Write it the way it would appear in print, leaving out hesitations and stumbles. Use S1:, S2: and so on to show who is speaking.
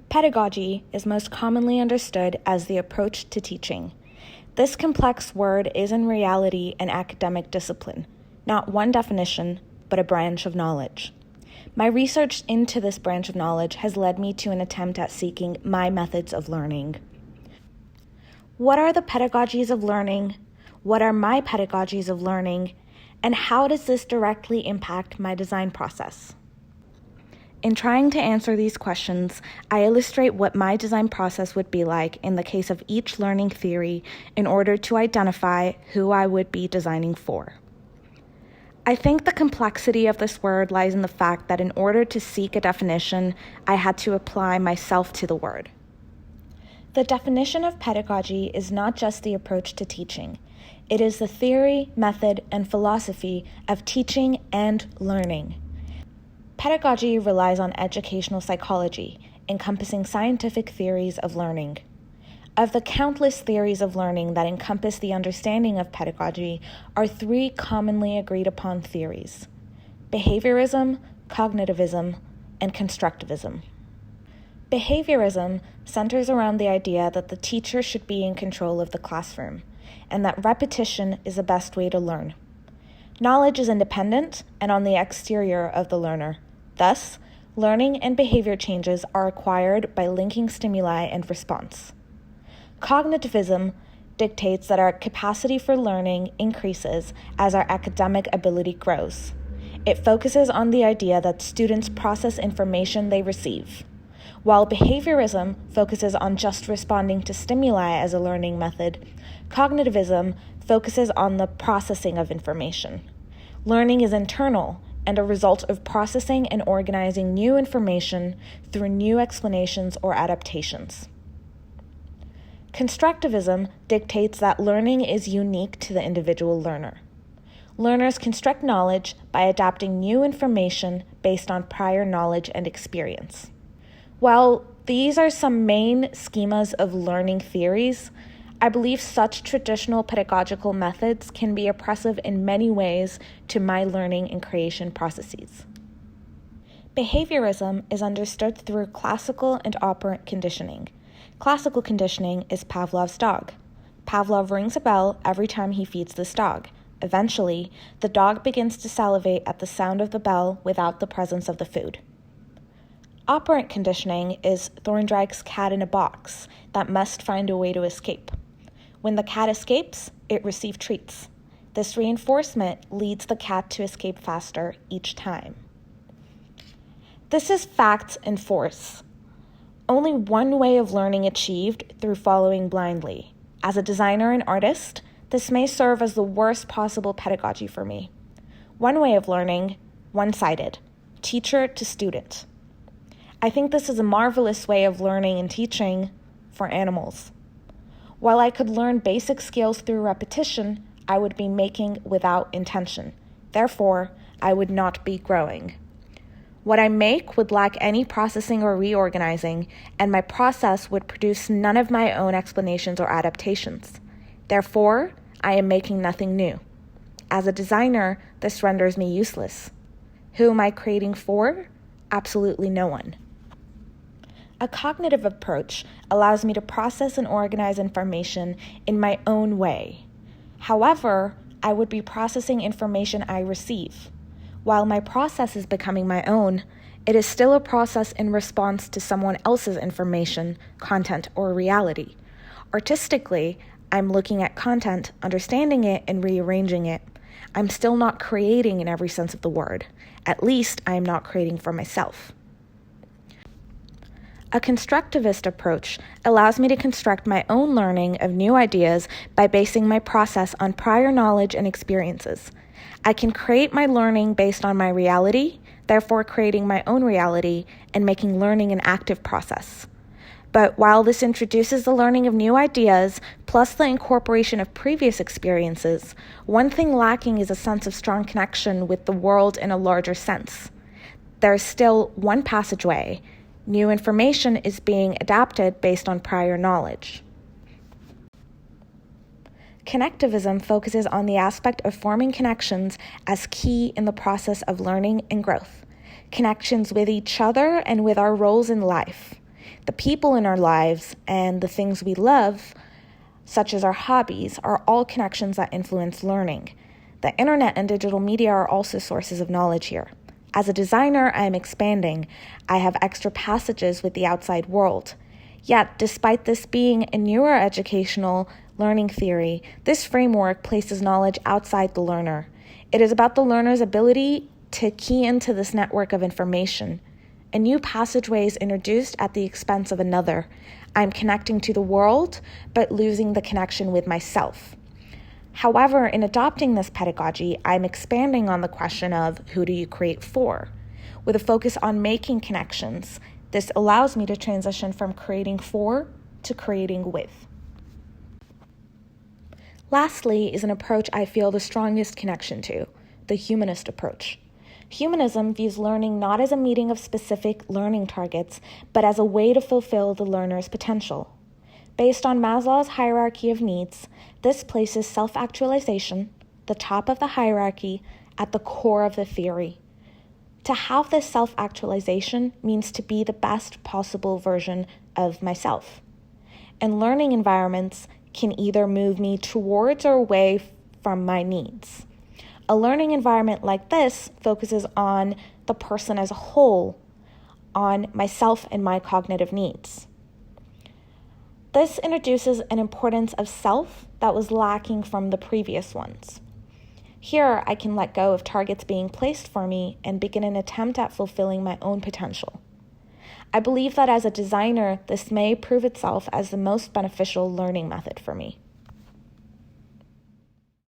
S1: Pedagogy is most commonly understood as the approach to teaching. This complex word is in reality an academic discipline, not one definition, but a branch of knowledge. My research into this branch of knowledge has led me to an attempt at seeking my methods of learning. What are the pedagogies of learning? What are my pedagogies of learning? And how does this directly impact my design process? In trying to answer these questions, I illustrate what my design process would be like in the case of each learning theory in order to identify who I would be designing for. I think the complexity of this word lies in the fact that in order to seek a definition, I had to apply myself to the word. The definition of pedagogy is not just the approach to teaching. It is the theory, method, and philosophy of teaching and learning. Pedagogy relies on educational psychology, encompassing scientific theories of learning. Of the countless theories of learning that encompass the understanding of pedagogy are three commonly agreed upon theories: behaviorism, cognitivism, and constructivism. Behaviorism centers around the idea that the teacher should be in control of the classroom, and that repetition is the best way to learn. Knowledge is independent and on the exterior of the learner. Thus, learning and behavior changes are acquired by linking stimuli and response. Cognitivism dictates that our capacity for learning increases as our academic ability grows. It focuses on the idea that students process information they receive. While behaviorism focuses on just responding to stimuli as a learning method, cognitivism focuses on the processing of information. Learning is internal and a result of processing and organizing new information through new explanations or adaptations. Constructivism dictates that learning is unique to the individual learner. Learners construct knowledge by adapting new information based on prior knowledge and experience. While these are some main schemas of learning theories, I believe such traditional pedagogical methods can be oppressive in many ways to my learning and creation processes. Behaviorism is understood through classical and operant conditioning. Classical conditioning is Pavlov's dog. Pavlov rings a bell every time he feeds this dog. Eventually, the dog begins to salivate at the sound of the bell without the presence of the food. Operant conditioning is Thorndike's cat in a box that must find a way to escape. When the cat escapes, it receives treats. This reinforcement leads the cat to escape faster each time. This is facts and force. Only one way of learning achieved through following blindly. As a designer and artist, this may serve as the worst possible pedagogy for me. One way of learning, one-sided, teacher to student. I think this is a marvelous way of learning and teaching for animals. While I could learn basic skills through repetition, I would be making without intention. Therefore, I would not be growing. What I make would lack any processing or reorganizing, and my process would produce none of my own explanations or adaptations. Therefore, I am making nothing new. As a designer, this renders me useless. Who am I creating for? Absolutely no one. A cognitive approach allows me to process and organize information in my own way. However, I would be processing information I receive. While my process is becoming my own, it is still a process in response to someone else's information, content, or reality. Artistically, I'm looking at content, understanding it, and rearranging it. I'm still not creating in every sense of the word. At least I am not creating for myself. A constructivist approach allows me to construct my own learning of new ideas by basing my process on prior knowledge and experiences. I can create my learning based on my reality, therefore creating my own reality and making learning an active process. But while this introduces the learning of new ideas, plus the incorporation of previous experiences, one thing lacking is a sense of strong connection with the world in a larger sense. There is still one passageway. New information is being adapted based on prior knowledge. Connectivism focuses on the aspect of forming connections as key in the process of learning and growth. Connections with each other and with our roles in life. The people in our lives and the things we love, such as our hobbies, are all connections that influence learning. The internet and digital media are also sources of knowledge here. As a designer, I am expanding. I have extra passages with the outside world. Yet, despite this being a newer educational learning theory, this framework places knowledge outside the learner. It is about the learner's ability to key into this network of information. A new passageway is introduced at the expense of another. I'm connecting to the world, but losing the connection with myself. However, in adopting this pedagogy, I'm expanding on the question of who do you create for? With a focus on making connections, this allows me to transition from creating for to creating with. Lastly is an approach I feel the strongest connection to, the humanist approach. Humanism views learning not as a meeting of specific learning targets, but as a way to fulfill the learner's potential. Based on Maslow's hierarchy of needs, this places self-actualization, the top of the hierarchy, at the core of the theory. To have this self-actualization means to be the best possible version of myself. And learning environments can either move me towards or away from my needs. A learning environment like this focuses on the person as a whole, on myself and my cognitive needs. This introduces an importance of self that was lacking from the previous ones. Here, I can let go of targets being placed for me and begin an attempt at fulfilling my own potential. I believe that as a designer, this may prove itself as the most beneficial learning method for me.